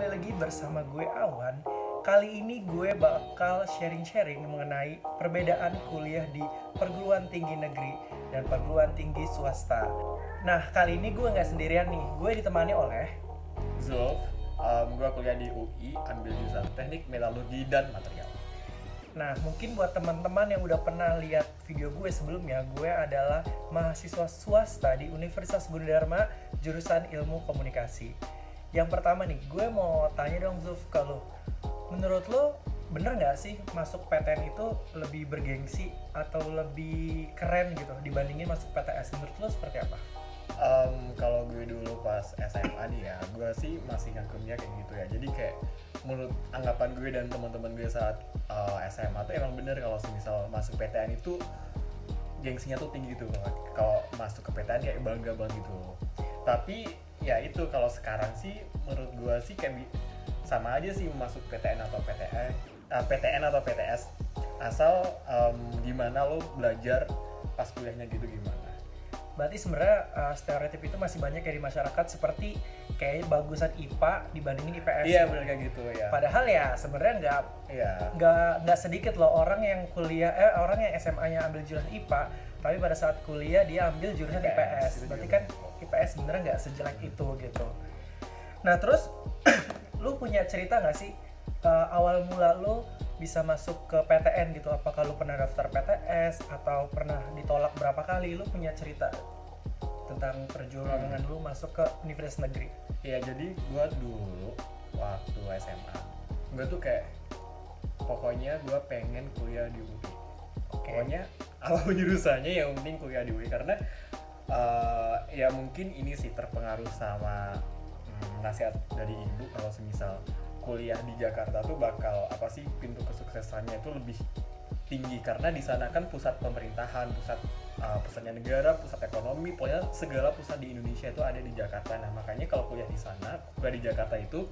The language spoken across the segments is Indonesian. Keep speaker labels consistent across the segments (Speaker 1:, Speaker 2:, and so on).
Speaker 1: kembali lagi bersama gue Awan. Kali ini gue bakal sharing-sharing mengenai perbedaan kuliah di perguruan tinggi negeri dan perguruan tinggi swasta. Nah, kali ini gue nggak sendirian nih, gue ditemani oleh
Speaker 2: Zulf. Gue kuliah di UI, ambil jurusan teknik metalurgi dan material.
Speaker 1: Nah, mungkin buat teman-teman yang udah pernah lihat video gue sebelumnya, gue adalah mahasiswa swasta di Universitas Gunadarma, jurusan Ilmu Komunikasi. Yang pertama nih, gue mau tanya dong Zulf ke lo. Menurut lo, bener nggak sih masuk PTN itu lebih bergengsi atau lebih keren gitu dibandingin masuk PTS? Menurut lo seperti apa?
Speaker 2: Kalau gue dulu pas SMA nih ya, gue sih masih ngagumnya kayak gitu ya. Jadi kayak menurut anggapan gue dan teman-teman gue saat SMA tuh emang bener kalau misal masuk PTN itu gengsinya tuh tinggi gitu. Kalau masuk ke PTN kayak bangga banget gitu. Tapi ya itu kalau sekarang sih menurut gue sih kayak sama aja sih masuk PTN atau PTN atau PTS, asal gimana lo belajar pas kuliahnya gitu gimana.
Speaker 1: Berarti sebenarnya stereotip itu masih banyak ya di masyarakat, seperti kayak bagusan IPA dibandingin IPS.
Speaker 2: Iya benar kayak gitu ya.
Speaker 1: Padahal ya sebenarnya nggak sedikit loh orang yang orang yang SMA-nya ambil jurusan IPA, tapi pada saat kuliah dia ambil jurusan IPS. Berarti kan IPS sebenarnya nggak sejelek itu gitu. Nah terus lu punya cerita nggak sih awal mula lu bisa masuk ke PTN gitu? Apakah lu pernah daftar PTS atau pernah ditolak berapa kali? Lu punya cerita tentang perjuangan lu masuk ke universitas negeri?
Speaker 2: Iya, jadi gue dulu waktu SMA, gue tuh kayak pokoknya gue pengen kuliah di UI. Pokoknya apapun jurusannya yang penting kuliah di UI, karena ya mungkin ini sih terpengaruh sama nasihat dari ibu kalau semisal kuliah di Jakarta tuh bakal pintu kesuksesannya itu lebih tinggi, karena di sana kan pusat pemerintahan, pusatnya negara, pusat ekonomi, pokoknya segala pusat di Indonesia itu ada di Jakarta. Nah makanya kalau kuliah di sana, kuliah di Jakarta itu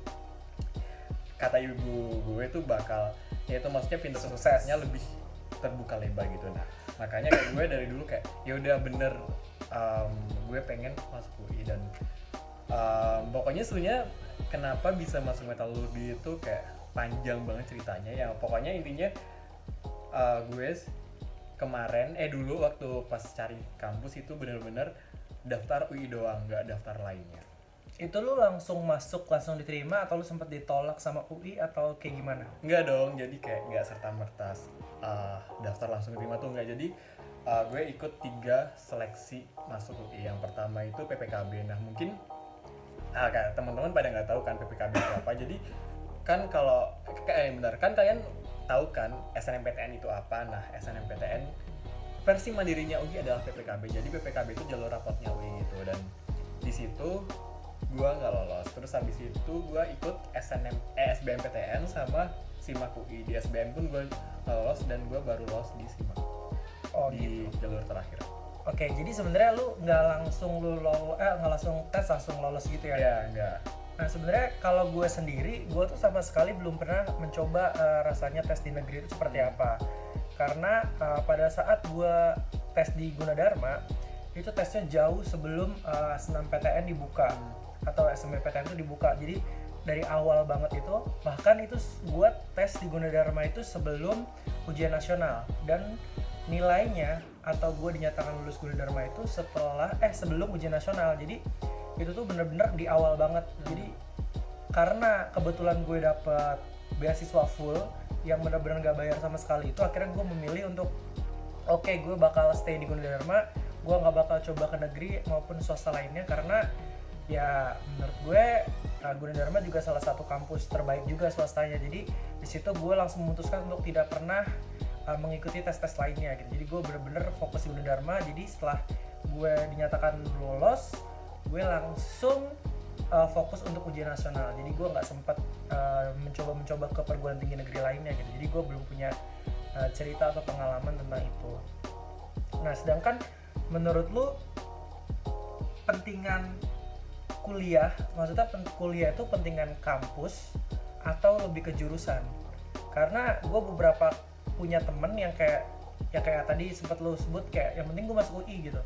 Speaker 2: kata ibu gue tuh bakal, ya itu maksudnya pintu suksesnya lebih terbuka lebar gitu. Nah makanya kayak gue dari dulu kayak ya udah bener, gue pengen masuk UI. Dan pokoknya sebenarnya kenapa bisa masuk metalurgi itu kayak panjang banget ceritanya ya. Pokoknya intinya gue kemarin dulu waktu pas cari kampus itu bener-bener daftar UI doang, nggak daftar lainnya.
Speaker 1: Itu lu langsung masuk, langsung diterima, atau lu sempat ditolak sama UI atau kayak gimana?
Speaker 2: Nggak dong, jadi kayak nggak serta-merta daftar langsung diterima tuh nggak. Jadi gue ikut 3 seleksi masuk UI. Yang pertama itu PPKB. Nah mungkin kayak teman-teman pada nggak tahu kan PPKB itu apa. Jadi kan kalau kan kalian tahu kan SNMPTN itu apa. Nah SNMPTN versi mandirinya UI adalah PPKB. Jadi PPKB itu jalur rapotnya UI gitu. Dan di situ gue nggak lolos. Terus habis itu gue ikut SBMPTN sama SIMAK UI. Di SBM pun gue nggak lolos, dan gue baru lolos di SIMAK di jalur terakhir.
Speaker 1: Oke, jadi sebenarnya lu nggak langsung nggak langsung tes langsung lolos gitu ya?
Speaker 2: Iya, nggak.
Speaker 1: Nah sebenarnya kalau gue sendiri, gue tuh sama sekali belum pernah mencoba rasanya tes di negeri itu seperti apa. Karena pada saat gue tes di Gunadarma, itu tesnya jauh sebelum SNMPTN dibuka atau SNMPTN itu dibuka. Jadi dari awal banget itu, bahkan itu gue tes di Gunadarma itu sebelum ujian nasional, dan nilainya atau gue dinyatakan lulus Gunadarma itu sebelum ujian nasional. Jadi itu tuh bener-bener di awal banget. Jadi karena kebetulan gue dapet beasiswa full yang bener-bener gak bayar sama sekali, itu akhirnya gue memilih untuk gue bakal stay di Gunadarma. Gue gak bakal coba ke negeri maupun swasta lainnya, karena ya menurut gue Gunadarma juga salah satu kampus terbaik juga swastanya. Jadi di situ gue langsung memutuskan untuk tidak pernah mengikuti tes-tes lainnya gitu. Jadi gue bener-bener fokus di Gunadarma. Jadi setelah gue dinyatakan lolos, gue langsung fokus untuk ujian nasional. Jadi gue nggak sempat mencoba ke perguruan tinggi negeri lainnya gitu. Jadi gue belum punya cerita atau pengalaman tentang itu. Nah sedangkan menurut lu pentingan kuliah, maksudnya kuliah itu pentingan kampus atau lebih ke jurusan? Karena gue beberapa punya temen yang kayak tadi sempat lu sebut, kayak yang penting gue masuk UI gitu.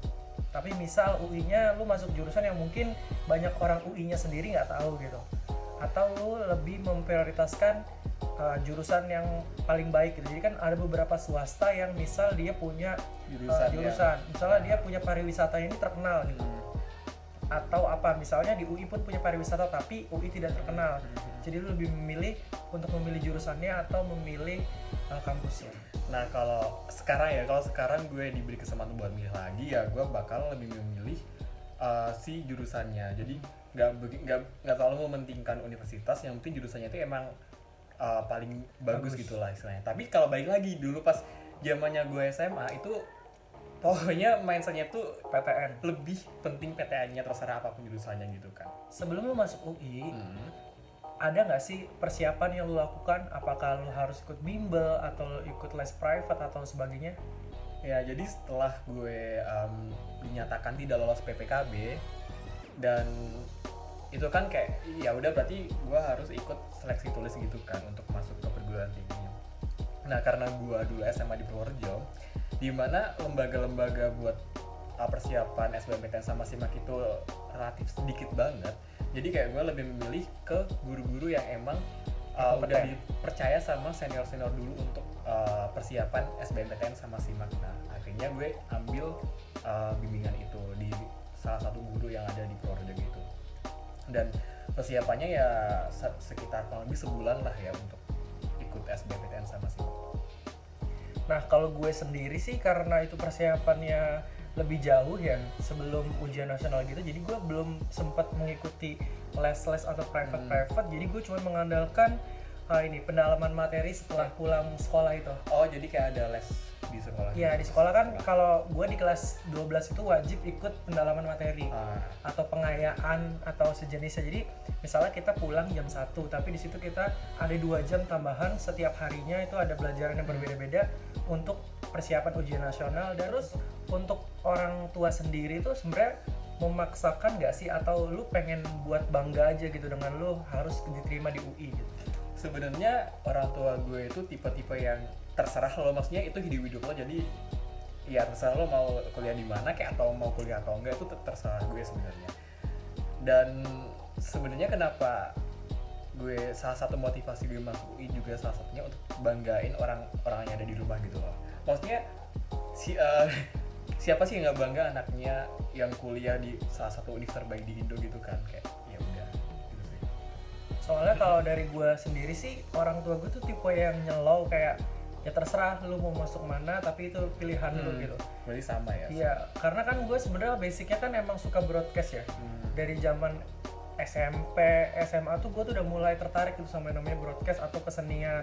Speaker 1: Tapi misal UI-nya lu masuk jurusan yang mungkin banyak orang UI-nya sendiri nggak tahu gitu. atau lu lebih memprioritaskan jurusan yang paling baik gitu. Jadi kan ada beberapa swasta yang misal dia punya jurusan, misalnya dia punya pariwisata ini terkenal gitu. Atau apa, misalnya di UI pun punya pariwisata tapi UI tidak terkenal. Jadi lu lebih memilih untuk memilih jurusannya atau memilih kampusnya.
Speaker 2: Nah kalau sekarang gue diberi kesempatan buat milih lagi, ya gue bakal lebih memilih si jurusannya. Jadi nggak terlalu mementingkan universitas, yang penting jurusannya itu emang paling bagus gitulah istilahnya. Tapi kalau balik lagi dulu pas zamannya gue SMA itu pokoknya mindsetnya tuh
Speaker 1: PTN.
Speaker 2: Lebih penting PTN-nya terserah apapun jurusannya gitu kan.
Speaker 1: Sebelum lu masuk UI, ada nggak sih persiapan yang lu lakukan? Apakah lu harus ikut bimbel atau lu ikut les private atau sebagainya?
Speaker 2: Ya jadi setelah gue dinyatakan tidak lolos PPKB, dan itu kan kayak ya udah berarti gue harus ikut seleksi tulis gitu kan untuk masuk ke perguruan tinggi. Nah karena gue dulu SMA di Purworejo, di mana lembaga-lembaga buat persiapan SBMPTN sama SIMAK itu relatif sedikit banget. Jadi kayak gue lebih memilih ke guru-guru yang emang udah dipercaya sama senior-senior dulu untuk persiapan SBMPTN sama SIMAK. Nah akhirnya gue ambil bimbingan itu di salah satu guru yang ada di Purworejo gitu. Dan persiapannya ya sekitar kurang lebih sebulan lah ya untuk ikut SBMPTN sama SIMAK.
Speaker 1: Nah kalau gue sendiri sih karena itu persiapannya lebih jauh ya sebelum ujian nasional gitu, jadi gue belum sempat mengikuti les-les atau private, jadi gue cuma mengandalkan ini pendalaman materi setelah pulang sekolah itu.
Speaker 2: Oh jadi kayak ada les di sekolah?
Speaker 1: Iya di sekolah kan kalau gue di kelas 12 itu wajib ikut pendalaman materi atau pengayaan atau sejenisnya. Jadi misalnya kita pulang jam 1 tapi di situ kita ada 2 jam tambahan setiap harinya, itu ada pelajaran yang berbeda-beda untuk persiapan ujian nasional. Dan terus untuk orang tua sendiri tuh sebenarnya memaksakan nggak sih, atau lu pengen buat bangga aja gitu dengan lu harus diterima di UI gitu?
Speaker 2: Sebenarnya orang tua gue itu tipe-tipe yang terserah lo, maksudnya itu hidup lo, jadi ya terserah lo mau kuliah di mana kayak atau mau kuliah atau enggak, itu terserah gue sebenarnya. Dan sebenarnya kenapa gue salah satu motivasi gue masuk UI juga salah satunya untuk banggain orang-orang yang ada di rumah gitu loh. Maksudnya siapa sih yang nggak bangga anaknya yang kuliah di salah satu univ terbaik di Indo gitu kan, kayak ya udah gitu sih.
Speaker 1: Soalnya kalau dari gue sendiri sih, orang tua gue tuh tipe yang nyelow, kayak ya terserah lu mau masuk mana tapi itu pilihan lu gitu.
Speaker 2: Berarti sama ya?
Speaker 1: Iya, karena kan gue sebenarnya basicnya kan emang suka broadcast ya. Dari zaman SMP, SMA tuh gue tuh udah mulai tertarik gitu sama yang namanya broadcast atau kesenian.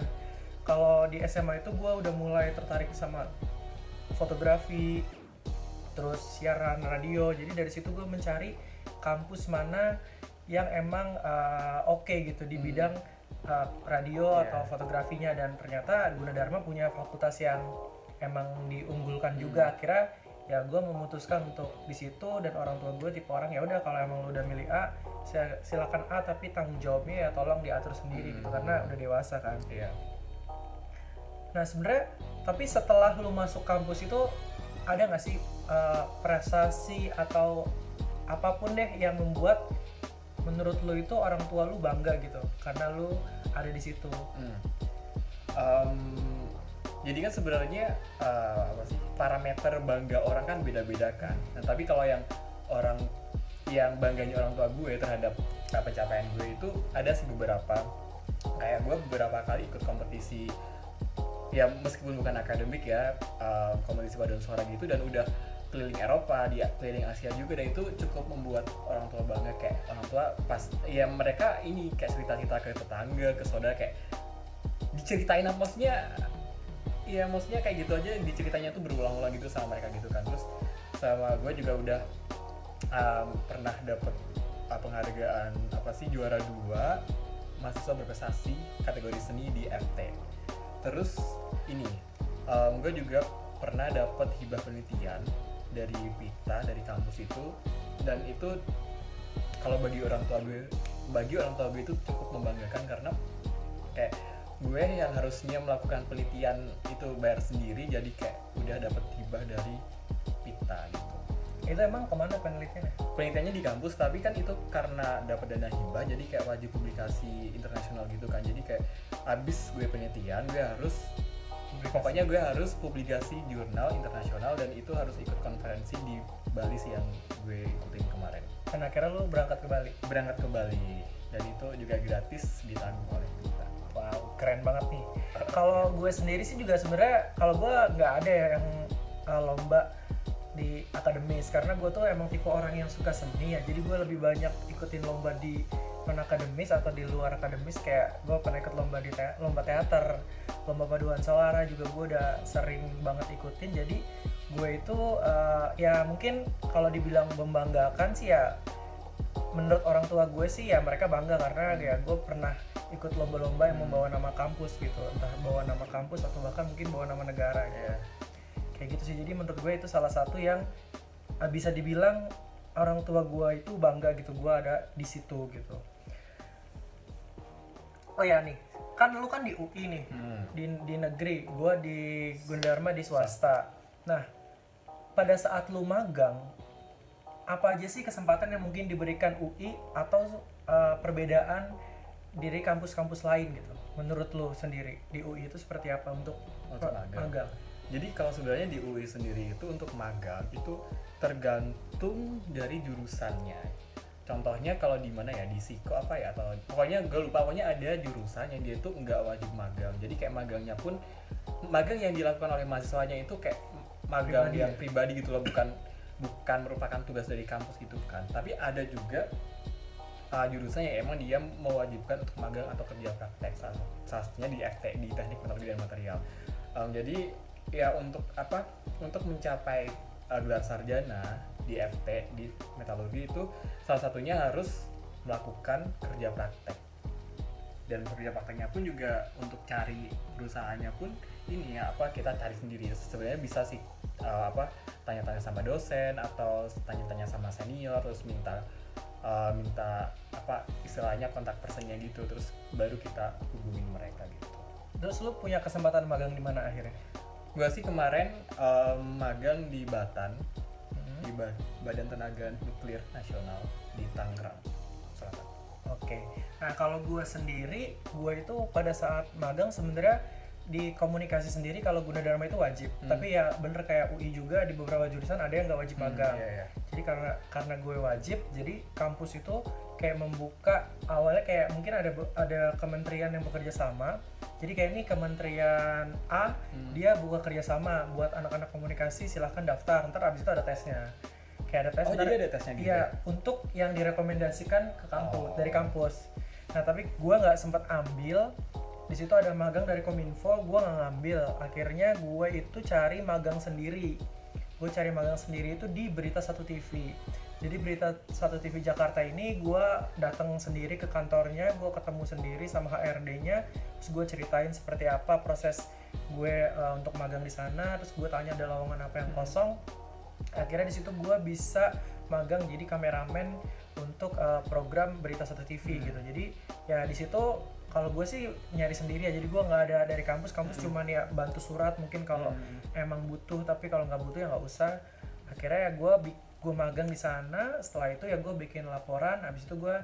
Speaker 1: Kalau di SMA itu gue udah mulai tertarik sama fotografi, terus siaran radio. Jadi dari situ gue mencari kampus mana yang emang oke gitu di bidang radio atau fotografinya, dan ternyata Gunadarma punya fakultas yang emang diunggulkan juga. Akhirnya ya gue memutuskan untuk di situ, dan orang tua gue tipe orang ya udah kalau emang lu udah milih A silakan A, tapi tanggung jawabnya ya tolong diatur sendiri gitu karena udah dewasa kan.
Speaker 2: Iya.
Speaker 1: Nah sebenarnya tapi setelah lu masuk kampus itu ada nggak sih prestasi atau apapun deh yang membuat menurut lu itu orang tua lu bangga gitu karena lu ada di situ?
Speaker 2: Jadi kan sebenarnya apa sih, parameter bangga orang kan beda-beda kan. Nah tapi kalau yang bangganya orang tua gue terhadap pencapaian gue itu ada sih beberapa. Kayak gue beberapa kali ikut kompetisi ya meskipun bukan akademik ya, kompetisi paduan suara gitu, dan udah keliling Eropa, keliling Asia juga, dan itu cukup membuat orang tua bangga. Kayak orang tua pas ya mereka ini kayak cerita-cerita ke tetangga, ke saudara, kayak diceritain apa, maksudnya kayak gitu aja, diceritanya tuh berulang-ulang gitu sama mereka gitu kan. Terus sama gue juga udah pernah dapet penghargaan juara 2 mahasiswa berprestasi kategori seni di FT. Terus ini gue juga pernah dapet hibah penelitian dari PITA, dari kampus itu, dan itu kalau bagi orang tua gue itu cukup membanggakan karena kayak gue yang harusnya melakukan penelitian itu bayar sendiri, jadi kayak udah dapet hibah dari PITA gitu.
Speaker 1: Itu emang kemana penelitiannya?
Speaker 2: Penelitiannya di kampus, tapi kan itu karena dapat dana hibah jadi kayak wajib publikasi internasional gitu kan. Jadi kayak abis gue penelitian gue harus pokoknya gue harus publikasi jurnal internasional, dan itu harus ikut konferensi di Bali sih yang gue ikutin kemarin.
Speaker 1: Dan akhirnya lu berangkat ke Bali?
Speaker 2: Berangkat ke Bali, dan itu juga gratis ditanggung oleh kita.
Speaker 1: Wow, keren banget nih. Kalau gue sendiri sih juga sebenarnya kalau gue nggak ada ya yang lomba di akademis, karena gue tuh emang tipe orang yang suka seni ya, jadi gue lebih banyak ikutin lomba di non akademis atau di luar akademis. Kayak gue pernah ikut lomba di lomba teater, lomba paduan suara juga gue udah sering banget ikutin. Jadi gue itu ya mungkin kalau dibilang membanggakan sih ya, menurut orang tua gue sih ya mereka bangga karena ya gue pernah ikut lomba-lomba yang membawa nama kampus gitu, entah bawa nama kampus atau bahkan mungkin bawa nama negara gitu. Kayak gitu sih. Jadi menurut gue itu salah satu yang bisa dibilang orang tua gue itu bangga gitu, gue ada di situ gitu. Oh ya nih, kan lu kan di UI nih, di negeri, gue di Gunadarma di swasta. Nah, pada saat lu magang, apa aja sih kesempatan yang mungkin diberikan UI atau perbedaan dari kampus-kampus lain gitu? Menurut lu sendiri di UI itu seperti apa untuk magang?
Speaker 2: Jadi kalau sebenarnya di UI sendiri itu untuk magang itu tergantung dari jurusannya. Contohnya kalau di mana ya, di Siko apa ya, atau pokoknya gue lupa, pokoknya ada jurusan yang dia itu nggak wajib magang. Jadi kayak magangnya pun magang yang dilakukan oleh mahasiswanya itu kayak magang yang pribadi gitu loh, bukan merupakan tugas dari kampus gitu kan. Tapi ada juga jurusan yang emang dia mewajibkan untuk magang atau kerja praktek, salah satunya di FT, di teknik metodologi dan material. Jadi ya untuk apa, untuk mencapai gelar sarjana di FT di metalurgi itu salah satunya harus melakukan kerja praktek, dan kerja prakteknya pun juga untuk cari perusahaannya pun ini ya apa, kita cari sendiri. Sebenarnya bisa sih tanya-tanya sama dosen atau tanya-tanya sama senior, terus minta apa istilahnya kontak personnya gitu, terus baru kita hubungin mereka gitu.
Speaker 1: Terus lu punya kesempatan magang di mana akhirnya?
Speaker 2: Gue sih kemarin magang di Batan, di Badan Tenaga Nuklir Nasional di Tangerang Selatan.
Speaker 1: Oke. Nah kalau gue sendiri, gue itu pada saat magang sebenarnya di komunikasi sendiri kalau Gunadarma itu wajib. Tapi ya bener kayak UI juga, di beberapa jurusan ada yang nggak wajib magang. Jadi karena gue wajib, jadi kampus itu kayak membuka awalnya kayak mungkin ada kementerian yang bekerja sama. Jadi kayak ini kementerian A, dia buka kerjasama buat anak-anak komunikasi, silahkan daftar. Ntar abis itu ada tesnya. Kayak ada tes.
Speaker 2: Oh jadi ada tesnya gitu?
Speaker 1: Iya, untuk yang direkomendasikan ke kampus, dari kampus. Nah tapi gue nggak sempat ambil. Di situ ada magang dari Kominfo, gue nggak ngambil. Akhirnya gue itu cari magang sendiri. Gue cari magang sendiri itu di Berita Satu TV. Jadi Berita Satu TV Jakarta ini gue datang sendiri ke kantornya, gue ketemu sendiri sama HRD-nya, terus gue ceritain seperti apa proses gue untuk magang di sana, terus gue tanya ada lowongan apa yang kosong. Akhirnya di situ gue bisa magang jadi kameramen untuk program Berita Satu TV gitu. Jadi ya di situ kalau gue sih nyari sendiri ya, jadi gue nggak ada dari kampus cuman ya bantu surat mungkin kalau emang butuh, tapi kalau nggak butuh ya nggak usah. Akhirnya ya gue magang di sana, setelah itu ya gue bikin laporan, habis itu gue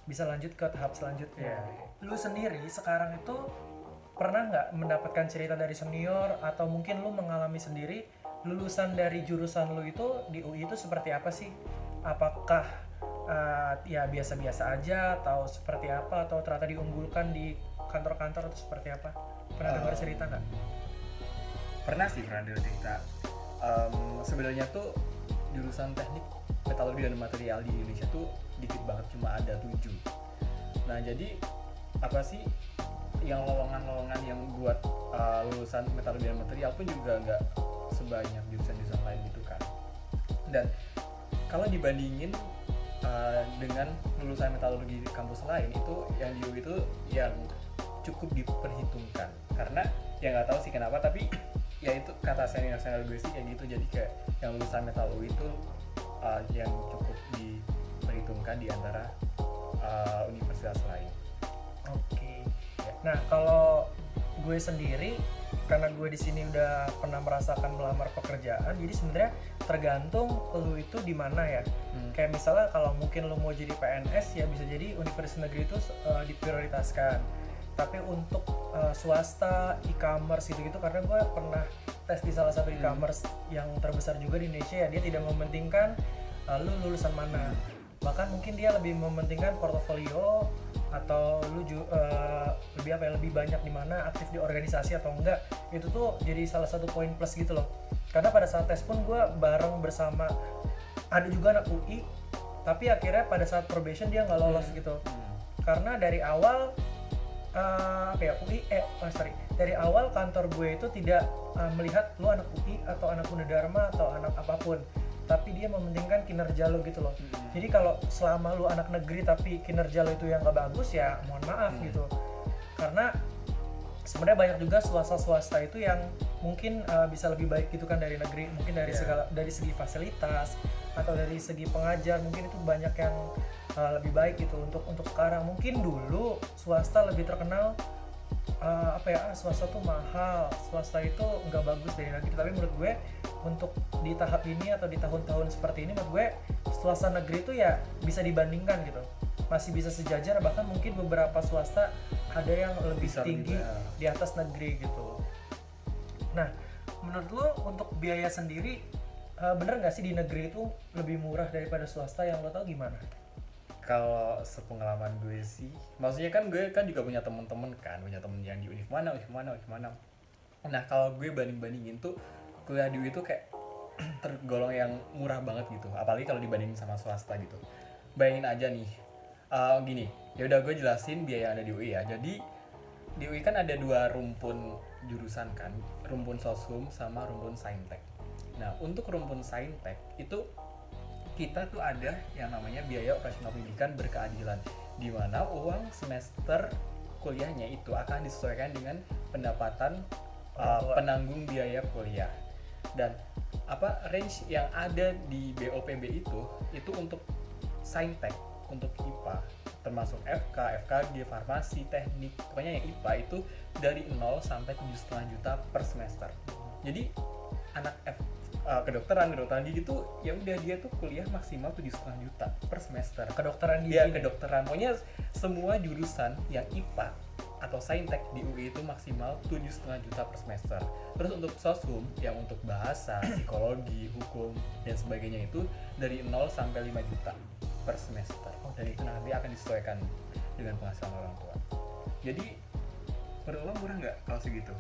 Speaker 1: bisa lanjut ke tahap selanjutnya. Lu sendiri sekarang itu pernah nggak mendapatkan cerita dari senior atau mungkin lu mengalami sendiri lulusan dari jurusan lu itu di UI itu seperti apa sih? Apakah ya biasa-biasa aja atau seperti apa, atau ternyata diunggulkan di kantor-kantor atau seperti apa? Pernah dengar cerita nggak?
Speaker 2: Pernah sih, pernah dengar cerita. Sebenarnya tuh jurusan teknik metalurgi dan material di Indonesia tuh dikit banget, cuma ada 7. Nah jadi apa sih yang lowongan-lowongan yang buat lulusan metalurgi dan material pun juga nggak sebanyak jurusan-jurusan lain gitu kan. Dan kalau dibandingin dengan lulusan metalurgi di kampus lain, itu yang di UI itu yang cukup diperhitungkan. Karena ya nggak tahu sih kenapa, tapi ya itu kata senior gue sih kayak gitu. Jadi kayak yang lulusan metal UI itu yang cukup diperhitungkan di antara universitas lain.
Speaker 1: Oke. Nah kalau gue sendiri, karena gue di sini udah pernah merasakan melamar pekerjaan, jadi sebenarnya tergantung lu itu di mana ya. Kayak misalnya kalau mungkin lu mau jadi PNS ya bisa jadi universitas negeri itu diprioritaskan. Tapi untuk swasta, e-commerce gitu-gitu, karena gue pernah tes di salah satu e-commerce yang terbesar juga di Indonesia ya, dia tidak mementingkan lu lulusan mana. Bahkan mungkin dia lebih mementingkan portofolio atau lu lebih banyak di mana, aktif di organisasi atau enggak. Itu tuh jadi salah satu poin plus gitu loh. Karena pada saat tes pun gue bareng bersama ada juga anak UI, tapi akhirnya pada saat probation dia nggak lolos gitu. Karena dari awal dari awal kantor gue itu tidak melihat lu anak UI atau anak Gunadarma atau anak apapun, tapi dia mementingkan kinerja lo gitu loh. Jadi kalau selama lu anak negeri tapi kinerja lo itu yang nggak bagus ya mohon maaf gitu. Karena sebenarnya banyak juga swasta itu yang mungkin bisa lebih baik gitu kan dari negeri, mungkin dari dari segi fasilitas atau dari segi pengajar mungkin itu banyak yang lebih baik gitu untuk sekarang. Mungkin dulu swasta lebih terkenal swasta tuh mahal, swasta itu nggak bagus dari negeri. Tapi menurut gue untuk di tahap ini atau di tahun-tahun seperti ini, menurut gue swasta negeri itu ya bisa dibandingkan gitu, masih bisa sejajar, bahkan mungkin beberapa swasta ada yang lebih bisa tinggi di atas negeri gitu. Nah, menurut lo untuk biaya sendiri bener nggak sih di negeri itu lebih murah daripada swasta? Yang lo tau gimana?
Speaker 2: Kalau sepengalaman gue sih, maksudnya kan gue kan juga punya temen-temen kan, punya temen yang di univ mana. Nah kalau gue bandingin tuh kuliah di UI tuh kayak tergolong yang murah banget gitu, apalagi kalau dibandingin sama swasta gitu. Bayangin aja nih, gini, ya udah gue jelasin biaya yang ada di UI ya. Jadi di UI kan ada 2 rumpun jurusan kan, rumpun soshum sama rumpun saintek. Nah untuk rumpun saintek itu kita tuh ada yang namanya biaya operasional pendidikan berkeadilan, di mana uang semester kuliahnya itu akan disesuaikan dengan pendapatan penanggung biaya kuliah. Dan range yang ada di BOPB itu untuk saintek, untuk IPA, termasuk FK, FKG, farmasi, teknik, pokoknya yang IPA itu dari 0 sampai 7,5 juta per semester. Jadi anak kedokteran gigi tuh ya udah dia tuh kuliah maksimal 7,5 juta per semester.
Speaker 1: Kedokteran gigi.
Speaker 2: Ya, kedokteran. Pokoknya semua jurusan yang IPA atau saintek di UI itu maksimal 7,5 juta per semester. Terus untuk soshum yang untuk bahasa, psikologi, hukum dan sebagainya itu dari 0 sampai 5 juta per semester. Dan itu nanti akan disesuaikan dengan penghasilan orang tua. Jadi menurut lo murah nggak kalau segitu?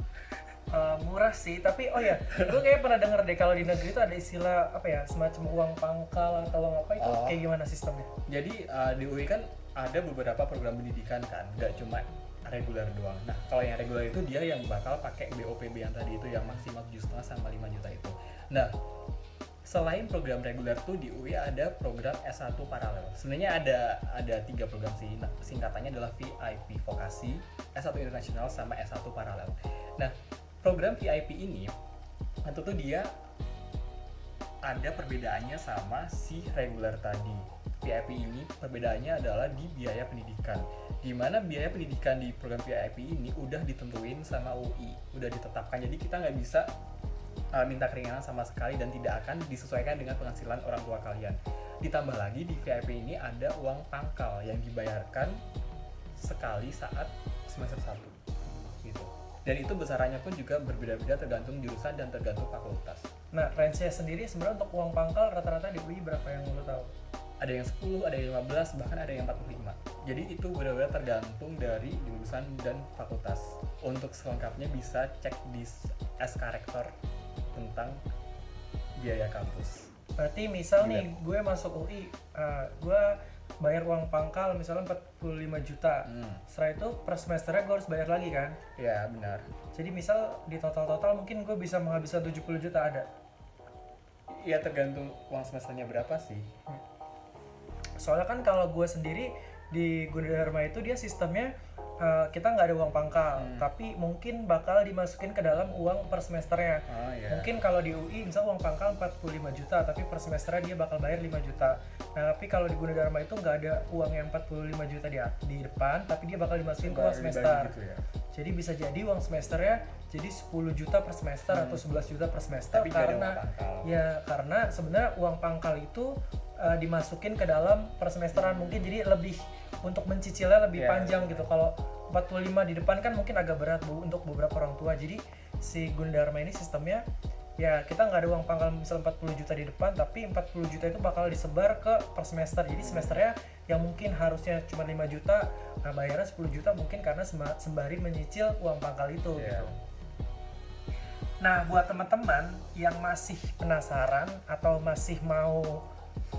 Speaker 1: Murah sih, tapi gue kayak pernah denger deh kalau di negeri itu ada istilah semacam uang pangkal atau uang apa itu kayak gimana sistemnya?
Speaker 2: Jadi di UI kan ada beberapa program pendidikan kan, nggak cuma reguler doang. Nah kalau yang reguler itu dia yang bakal pakai BOPB yang tadi itu yang maksimal 7,5 sama 5 juta itu. Nah selain program reguler tuh di UI ada program S1 paralel. Sebenarnya ada 3 program sih, singkatannya adalah VIP vokasi, S1 internasional sama S1 paralel. Nah program VIP ini itu tuh dia ada perbedaannya sama si reguler tadi. VIP ini perbedaannya adalah di biaya pendidikan, di mana biaya pendidikan di program VIP ini udah ditentuin sama UI, udah ditetapkan. Jadi kita nggak bisa minta keringanan sama sekali dan tidak akan disesuaikan dengan penghasilan orang tua kalian. Ditambah lagi di VIP ini ada uang pangkal yang dibayarkan sekali saat semester 1 gitu. Dan itu besarannya pun juga berbeda-beda tergantung jurusan dan tergantung fakultas.
Speaker 1: Nah, range-nya sendiri sebenarnya untuk uang pangkal rata-rata di UI berapa yang lo tahu?
Speaker 2: Ada yang 10, ada yang 15, bahkan ada yang 45. Jadi itu benar-benar tergantung dari jurusan dan fakultas. Untuk selengkapnya bisa cek di SK Rektor tentang biaya kampus.
Speaker 1: Berarti misal nih gue masuk UI, gue bayar uang pangkal misalnya 45 juta. Setelah itu per semesternya gue harus bayar lagi kan?
Speaker 2: Iya benar.
Speaker 1: Jadi misal di total mungkin gue bisa menghabiskan 70 juta ada?
Speaker 2: Iya tergantung uang semesternya berapa sih.
Speaker 1: Soalnya kan kalau gue sendiri di Gunadarma itu dia sistemnya kita nggak ada uang pangkal, tapi mungkin bakal dimasukin ke dalam uang per semesternya. Mungkin kalau di UI misal uang pangkal 45 juta, tapi per semesternya dia bakal bayar 5 juta. Nah, tapi kalau di Gunadarma itu nggak ada uang yang 45 juta di depan, tapi dia bakal dimasukin ke uang semester. Gitu ya? Jadi bisa jadi uang semesternya jadi 10 juta per semester atau 11 juta per semester.
Speaker 2: Tapi nggak ada
Speaker 1: karena
Speaker 2: uang pangkal.
Speaker 1: ya karena sebenarnya uang pangkal itu dimasukin ke dalam per semesteran, mungkin jadi lebih untuk mencicilnya lebih panjang gitu. Kalau 45 di depan kan mungkin agak berat untuk beberapa orang tua. Jadi si Gunadarma ini sistemnya ya kita nggak ada uang pangkal misal 40 juta di depan, tapi 40 juta itu bakal disebar ke per semester. Jadi semesternya yang mungkin harusnya cuma 5 juta, nah bayarnya 10 juta mungkin karena sembari menyicil uang pangkal itu gitu. Nah, buat teman-teman yang masih penasaran atau masih mau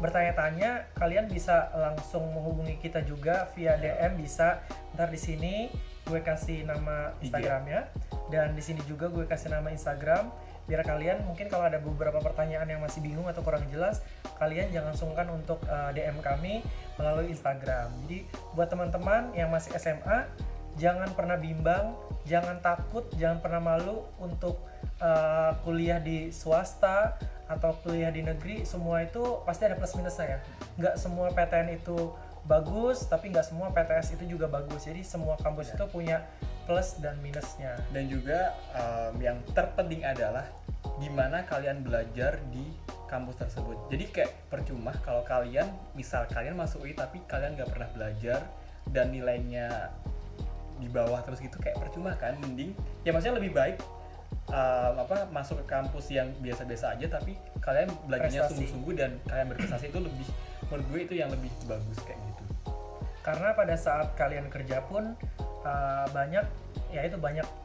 Speaker 1: bertanya-tanya, kalian bisa langsung menghubungi kita juga via DM, bisa ntar di sini gue kasih nama Instagramnya dan di sini juga gue kasih nama Instagram biar kalian mungkin kalau ada beberapa pertanyaan yang masih bingung atau kurang jelas, kalian jangan sungkan untuk DM kami melalui Instagram. Jadi buat teman-teman yang masih SMA, jangan pernah bimbang, jangan takut, jangan pernah malu untuk kuliah di swasta atau kuliah di negeri. Semua itu pasti ada plus minusnya ya. Nggak semua PTN itu bagus, tapi nggak semua PTS itu juga bagus. Jadi semua kampus itu punya plus dan minusnya.
Speaker 2: Dan juga yang terpenting adalah gimana kalian belajar di kampus tersebut. Jadi kayak percuma kalau kalian misal kalian masuk UI tapi kalian nggak pernah belajar dan nilainya di bawah terus gitu, kayak percuma kan. Mending ya maksudnya lebih baik masuk ke kampus yang biasa-biasa aja tapi kalian belajarnya sungguh-sungguh dan kalian berprestasi. Itu lebih, menurut gue itu yang lebih bagus kayak gitu.
Speaker 1: Karena pada saat kalian kerja pun banyak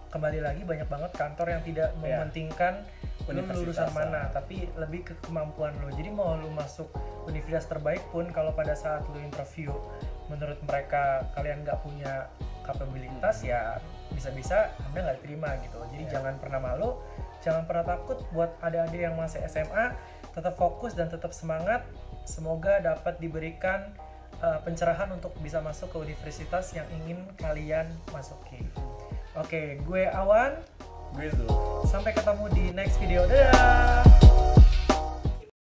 Speaker 1: kembali lagi banyak banget kantor yang tidak mementingkan lu lulusan mana, tapi lebih ke kemampuan lu. Jadi mau lu masuk universitas terbaik pun kalau pada saat lu interview menurut mereka kalian nggak punya kapabilitas, ya bisa-bisa Anda nggak terima gitu. Jadi jangan pernah malu, jangan pernah takut. Buat adik-adik yang masih SMA, tetap fokus dan tetap semangat. Semoga dapat diberikan pencerahan untuk bisa masuk ke universitas yang ingin kalian masuki. Oke, gue Awan.
Speaker 2: Gue Zul.
Speaker 1: Sampai ketemu di next video. Dadah!